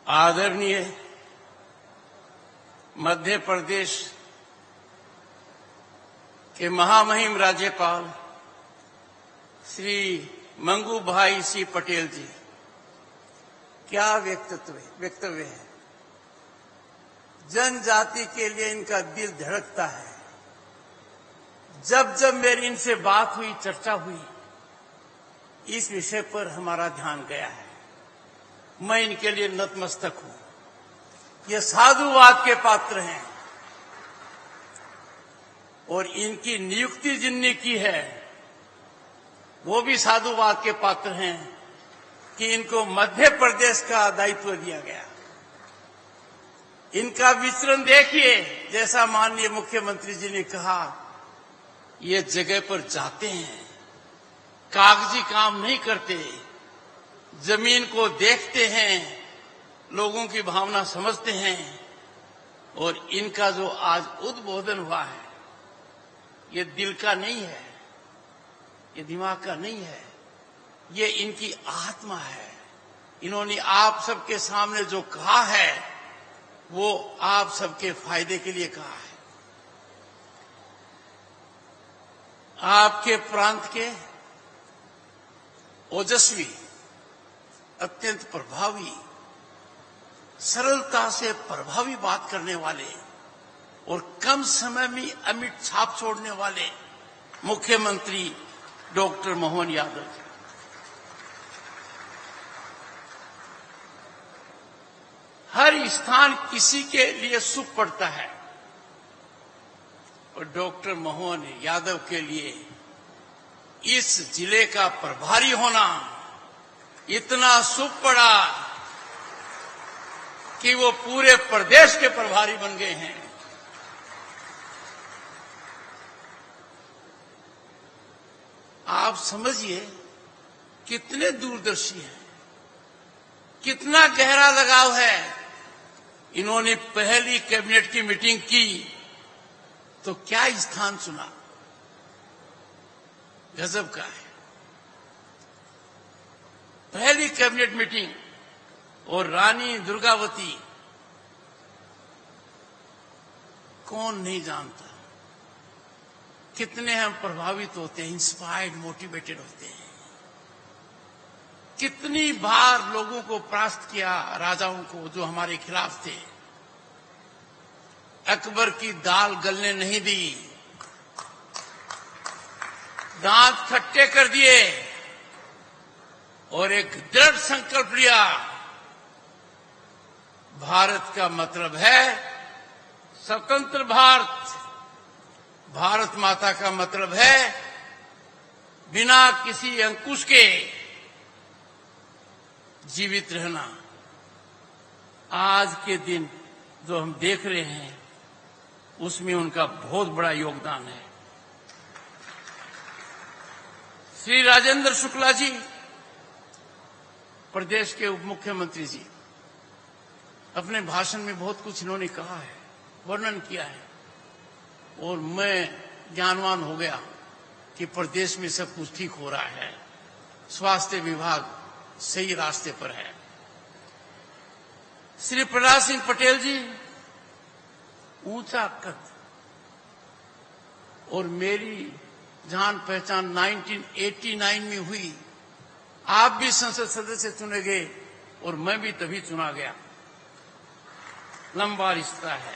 आदरणीय मध्य प्रदेश के महामहिम राज्यपाल श्री मंगू भाई सी पटेल जी, क्या वक्तव्य है। जनजाति के लिए इनका दिल धड़कता है। जब जब मेरी इनसे बात हुई, चर्चा हुई, इस विषय पर हमारा ध्यान गया है। मैं इनके लिए नतमस्तक हूं। ये साधुवाद के पात्र हैं और इनकी नियुक्ति जिनने की है वो भी साधुवाद के पात्र हैं कि इनको मध्य प्रदेश का दायित्व दिया गया। इनका विचरण देखिए, जैसा माननीय मुख्यमंत्री जी ने कहा, ये जगह पर जाते हैं, कागजी काम नहीं करते, जमीन को देखते हैं, लोगों की भावना समझते हैं। और इनका जो आज उद्बोधन हुआ है, ये दिल का नहीं है, ये दिमाग का नहीं है, ये इनकी आत्मा है। इन्होंने आप सबके सामने जो कहा है वो आप सबके फायदे के लिए कहा है। आपके प्रांत के ओजस्वी, अत्यंत प्रभावी, सरलता से प्रभावी बात करने वाले और कम समय में अमिट छाप छोड़ने वाले मुख्यमंत्री डॉक्टर मोहन यादव जी। हर स्थान किसी के लिए शुभ पड़ता है और डॉक्टर मोहन यादव के लिए इस जिले का प्रभारी होना इतना शुभ पड़ा कि वो पूरे प्रदेश के प्रभारी बन गए हैं। आप समझिए कितने दूरदर्शी हैं, कितना गहरा लगाव है। इन्होंने पहली कैबिनेट की मीटिंग की तो क्या स्थान चुना, गजब का है। पहली कैबिनेट मीटिंग और रानी दुर्गावती, कौन नहीं जानता। कितने हम प्रभावित होते हैं, इंस्पायर्ड, मोटिवेटेड होते हैं। कितनी बार लोगों को परास्त किया, राजाओं को जो हमारे खिलाफ थे। अकबर की दाल गलने नहीं दी, दांत खट्टे कर दिए और एक दृढ़ संकल्प लिया, भारत का मतलब है स्वतंत्र भारत। भारत माता का मतलब है बिना किसी अंकुश के जीवित रहना। आज के दिन जो हम देख रहे हैं उसमें उनका बहुत बड़ा योगदान है। श्री राजेंद्र शुक्ला जी, प्रदेश के उप मुख्यमंत्री जी, अपने भाषण में बहुत कुछ इन्होंने कहा है, वर्णन किया है और मैं ज्ञानवान हो गया कि प्रदेश में सब कुछ ठीक हो रहा है, स्वास्थ्य विभाग सही रास्ते पर है। श्री प्रहलाद सिंह पटेल जी, ऊंचा कद और मेरी जान पहचान 1989 में हुई। आप भी संसद सदस्य चुने गए और मैं भी तभी चुना गया। लंबा रिश्ता है।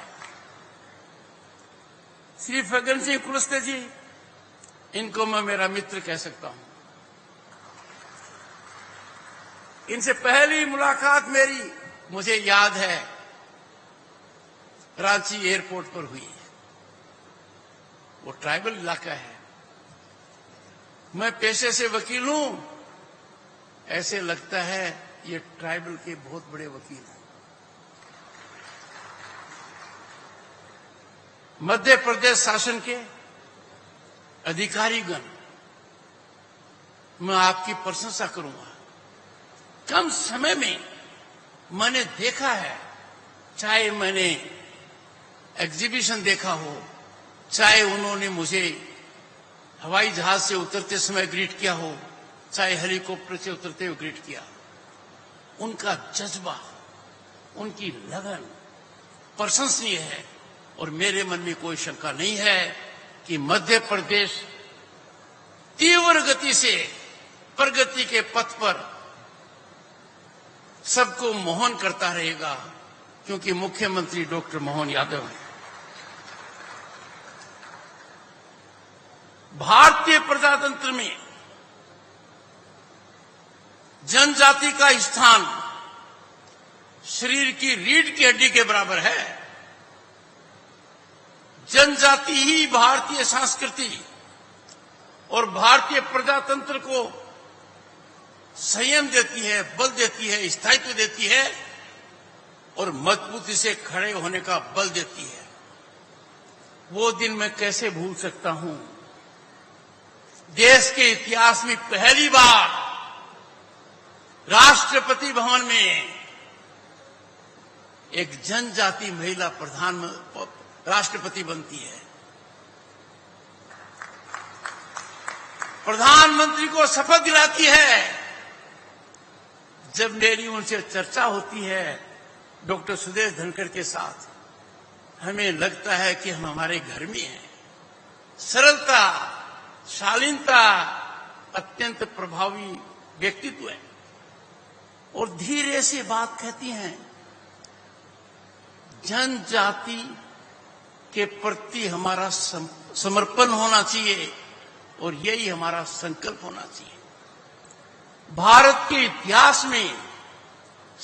श्री फग्गन सिंह कुलस्ते जी, इनको मैं मेरा मित्र कह सकता हूं। इनसे पहली मुलाकात मेरी, मुझे याद है, रांची एयरपोर्ट पर हुई। वो ट्राइबल इलाका है। मैं पेशे से वकील हूं, ऐसे लगता है ये ट्राइबल के बहुत बड़े वकील हैं। मध्य प्रदेश शासन के अधिकारीगण, मैं आपकी प्रशंसा करूंगा। कम समय में मैंने देखा है, चाहे मैंने एग्जीबिशन देखा हो, चाहे उन्होंने मुझे हवाई जहाज से उतरते समय ग्रीट किया हो, चाहे हेलीकॉप्टर से उतरते हुए ग्रीट किया, उनका जज्बा, उनकी लगन प्रशंसनीय है और मेरे मन में कोई शंका नहीं है कि मध्य प्रदेश तीव्र गति से प्रगति के पथ पर सबको मोहन करता रहेगा, क्योंकि मुख्यमंत्री डॉक्टर मोहन यादव हैं। भारतीय प्रजातंत्र में जनजाति का स्थान शरीर की रीढ़ की हड्डी के बराबर है। जनजाति ही भारतीय संस्कृति और भारतीय प्रजातंत्र को संयम देती है, बल देती है, स्थायित्व देती है और मजबूती से खड़े होने का बल देती है। वो दिन मैं कैसे भूल सकता हूं, देश के इतिहास में पहली बार राष्ट्रपति भवन में एक जनजाति महिला राष्ट्रपति बनती है। प्रधानमंत्री को शपथ दिलाती है। जब मेरी उनसे चर्चा होती है डॉक्टर सुदेश धनखड़ के साथ, हमें लगता है कि हम हमारे घर में हैं। सरलता, शालीनता, अत्यंत प्रभावी व्यक्तित्व है और धीरे से बात कहती हैं। जनजाति के प्रति हमारा समर्पण होना चाहिए और यही हमारा संकल्प होना चाहिए। भारत के इतिहास में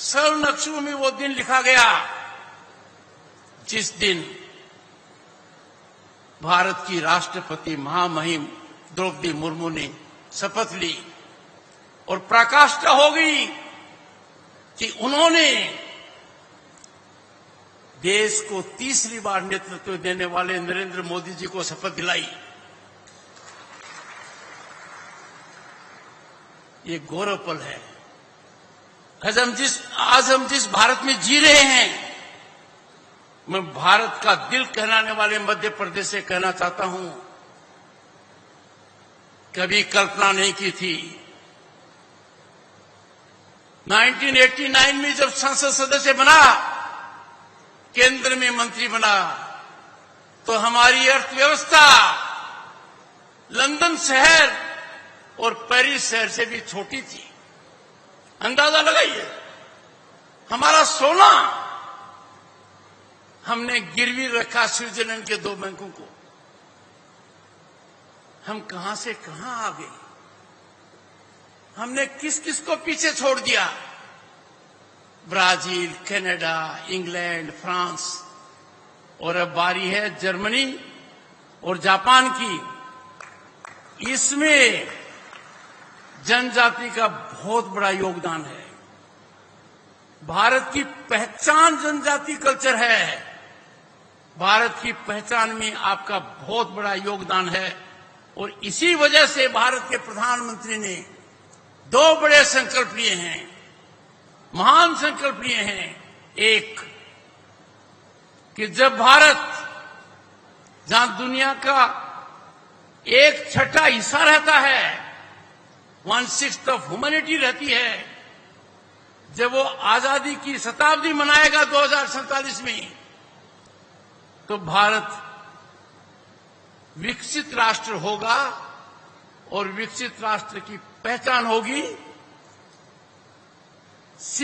स्वर्ण अक्षरों में वो दिन लिखा गया जिस दिन भारत की राष्ट्रपति महामहिम द्रौपदी मुर्मू ने शपथ ली और प्रकाष्ठा हो गई कि उन्होंने देश को तीसरी बार नेतृत्व देने वाले नरेंद्र मोदी जी को शपथ दिलाई। ये गौरव पल है। आज हम जिस भारत में जी रहे हैं, मैं भारत का दिल कहलाने वाले मध्य प्रदेश से कहना चाहता हूं, कभी कल्पना नहीं की थी। 1989 में जब संसद सदस्य बना, केंद्र में मंत्री बना, तो हमारी अर्थव्यवस्था लंदन शहर और पेरिस शहर से भी छोटी थी। अंदाजा लगाइए, हमारा सोना हमने गिरवी रखा स्विट्जरलैंड के 2 बैंकों को। हम कहां से कहां आ गए, हमने किस किस को पीछे छोड़ दिया। ब्राजील, कनाडा, इंग्लैंड, फ्रांस और अब बारी है जर्मनी और जापान की। इसमें जनजाति का बहुत बड़ा योगदान है। भारत की पहचान जनजाति कल्चर है। भारत की पहचान में आपका बहुत बड़ा योगदान है और इसी वजह से भारत के प्रधानमंत्री ने 2 बड़े संकल्प लिए हैं, महान संकल्प लिए हैं। एक, कि जब भारत, जहां दुनिया का 1/6 हिस्सा रहता है, 1/6 ऑफ ह्यूमैनिटी रहती है, जब वो आजादी की शताब्दी मनाएगा 2047 में, तो भारत विकसित राष्ट्र होगा और विकसित राष्ट्र की पहचान होगी